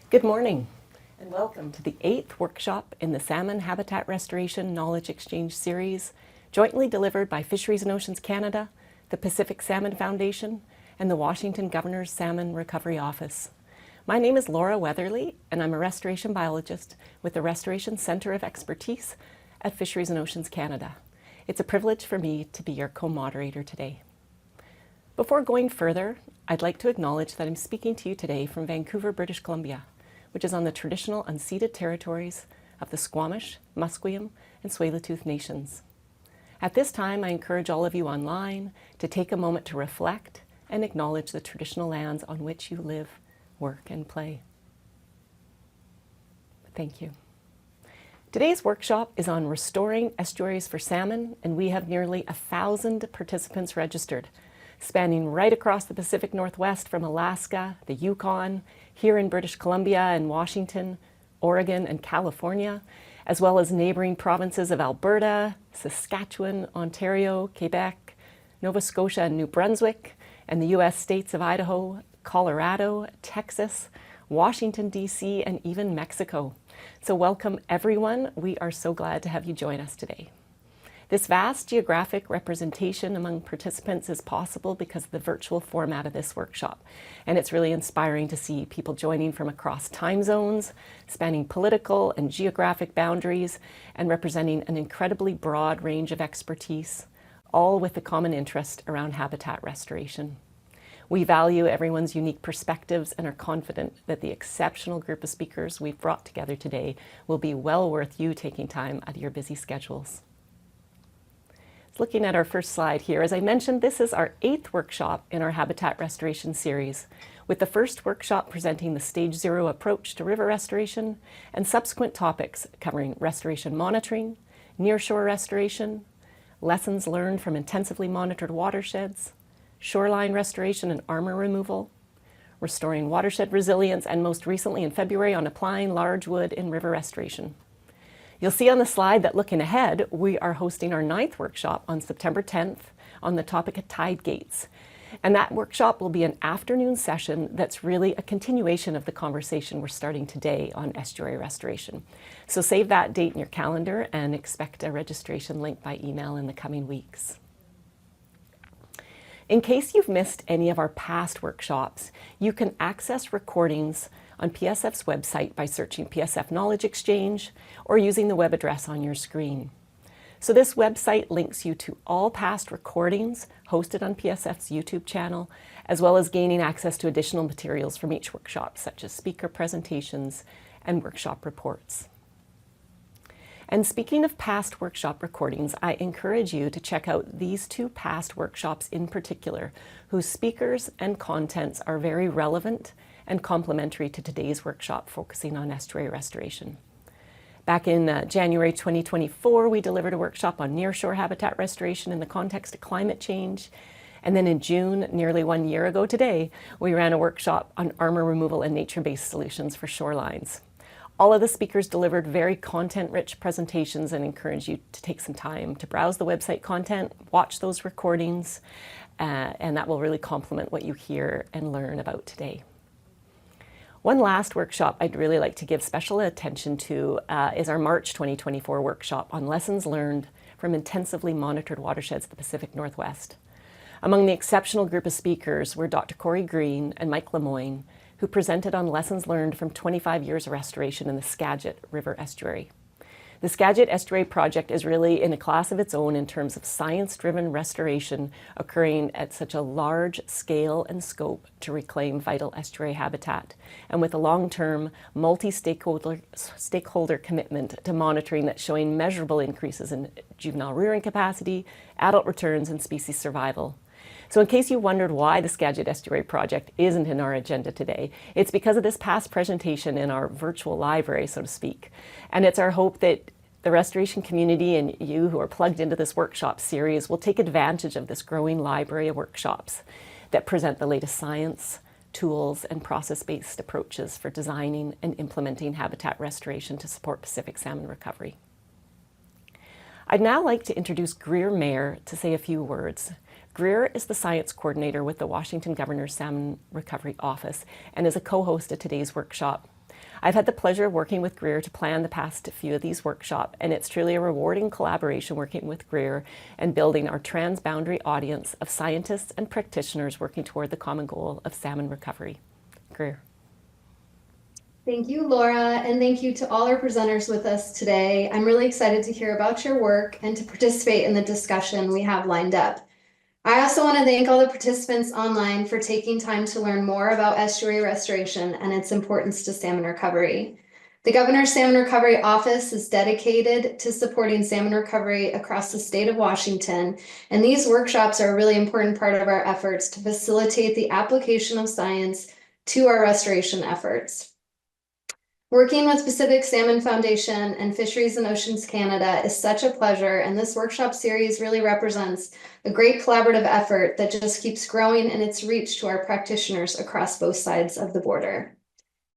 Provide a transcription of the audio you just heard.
Good morning, and welcome to the 8th workshop in the Salmon Habitat Restoration Knowledge Exchange Series, jointly delivered by Fisheries and Oceans Canada, the Pacific Salmon Foundation, and the Washington Governor's Salmon Recovery Office. My name is Laura Weatherly, and I'm a restoration biologist with the Restoration Centre of Expertise at Fisheries and Oceans Canada. It's a privilege for me to be your co-moderator today. Before going further, I'd like to acknowledge that I'm speaking to you today from Vancouver, British Columbia, which is on the traditional unceded territories of the Squamish, Musqueam, and Tsleil-Waututh nations. At this time, I encourage all of you online to take a moment to reflect and acknowledge the traditional lands on which you live, work, and play. Thank you. Today's workshop is on restoring estuaries for salmon, and we have nearly 1,000 participants registered, spanning right across the Pacific Northwest from Alaska, the Yukon, here in British Columbia and Washington, Oregon, and California, as well as neighboring provinces of Alberta, Saskatchewan, Ontario, Quebec, Nova Scotia, and New Brunswick, and the U.S. states of Idaho, Colorado, Texas, Washington, D.C., and even Mexico. So welcome, everyone. We are so glad to have you join us today. This vast geographic representation among participants is possible because of the virtual format of this workshop. And it's really inspiring to see people joining from across time zones, spanning political and geographic boundaries, and representing an incredibly broad range of expertise, all with the common interest around habitat restoration. We value everyone's unique perspectives and are confident that the exceptional group of speakers we've brought together today will be well worth you taking time out of your busy schedules. Looking at our first slide here, as I mentioned, this is our 8th workshop in our habitat restoration series, with the first workshop presenting the Stage 0 approach to river restoration and subsequent topics covering restoration monitoring, nearshore restoration, lessons learned from intensively monitored watersheds, shoreline restoration and armor removal, restoring watershed resilience, and most recently in February on applying large wood in river restoration. You'll see on the slide that looking ahead, we are hosting our 9th workshop on September 10th on the topic of tide gates. And that workshop will be an afternoon session that's really a continuation of the conversation we're starting today on estuary restoration. So save that date in your calendar and expect a registration link by email in the coming weeks. In case you've missed any of our past workshops, you can access recordings on PSF's website by searching PSF Knowledge Exchange or using the web address on your screen. So this website links you to all past recordings hosted on PSF's YouTube channel, as well as gaining access to additional materials from each workshop, such as speaker presentations and workshop reports. And speaking of past workshop recordings, I encourage you to check out these 2 past workshops in particular, whose speakers and contents are very relevant and complementary to today's workshop focusing on estuary restoration. Back in January 2024, we delivered a workshop on nearshore habitat restoration in the context of climate change. And then in June, nearly 1 year ago today, we ran a workshop on armor removal and nature-based solutions for shorelines. All of the speakers delivered very content-rich presentations and encourage you to take some time to browse the website content, watch those recordings, and that will really complement what you hear and learn about today. One last workshop I'd really like to give special attention to is our March 2024 workshop on lessons learned from intensively monitored watersheds of the Pacific Northwest. Among the exceptional group of speakers were Dr. Corey Green and Mike Lemoyne, who presented on lessons learned from 25 years of restoration in the Skagit River estuary. The Skagit Estuary Project is really in a class of its own in terms of science-driven restoration occurring at such a large scale and scope to reclaim vital estuary habitat, and with a long-term multi-stakeholder commitment to monitoring that's showing measurable increases in juvenile rearing capacity, adult returns, and species survival. So in case you wondered why the Skagit Estuary Project isn't in our agenda today, it's because of this past presentation in our virtual library, so to speak. And it's our hope that the restoration community and you who are plugged into this workshop series will take advantage of this growing library of workshops that present the latest science, tools, and process-based approaches for designing and implementing habitat restoration to support Pacific salmon recovery. I'd now like to introduce Greer Mayer to say a few words. Greer is the science coordinator with the Washington Governor's Salmon Recovery Office and is a co-host of today's workshop. I've had the pleasure of working with Greer to plan the past few of these workshops, and it's truly a rewarding collaboration working with Greer and building our transboundary audience of scientists and practitioners working toward the common goal of salmon recovery. Greer. Thank you, Laura, and thank you to all our presenters with us today. I'm really excited to hear about your work and to participate in the discussion we have lined up. I also want to thank all the participants online for taking time to learn more about estuary restoration and its importance to salmon recovery. The Governor's Salmon Recovery Office is dedicated to supporting salmon recovery across the state of Washington, and these workshops are a really important part of our efforts to facilitate the application of science to our restoration efforts. Working with Pacific Salmon Foundation and Fisheries and Oceans Canada is such a pleasure, and this workshop series really represents a great collaborative effort that just keeps growing in its reach to our practitioners across both sides of the border.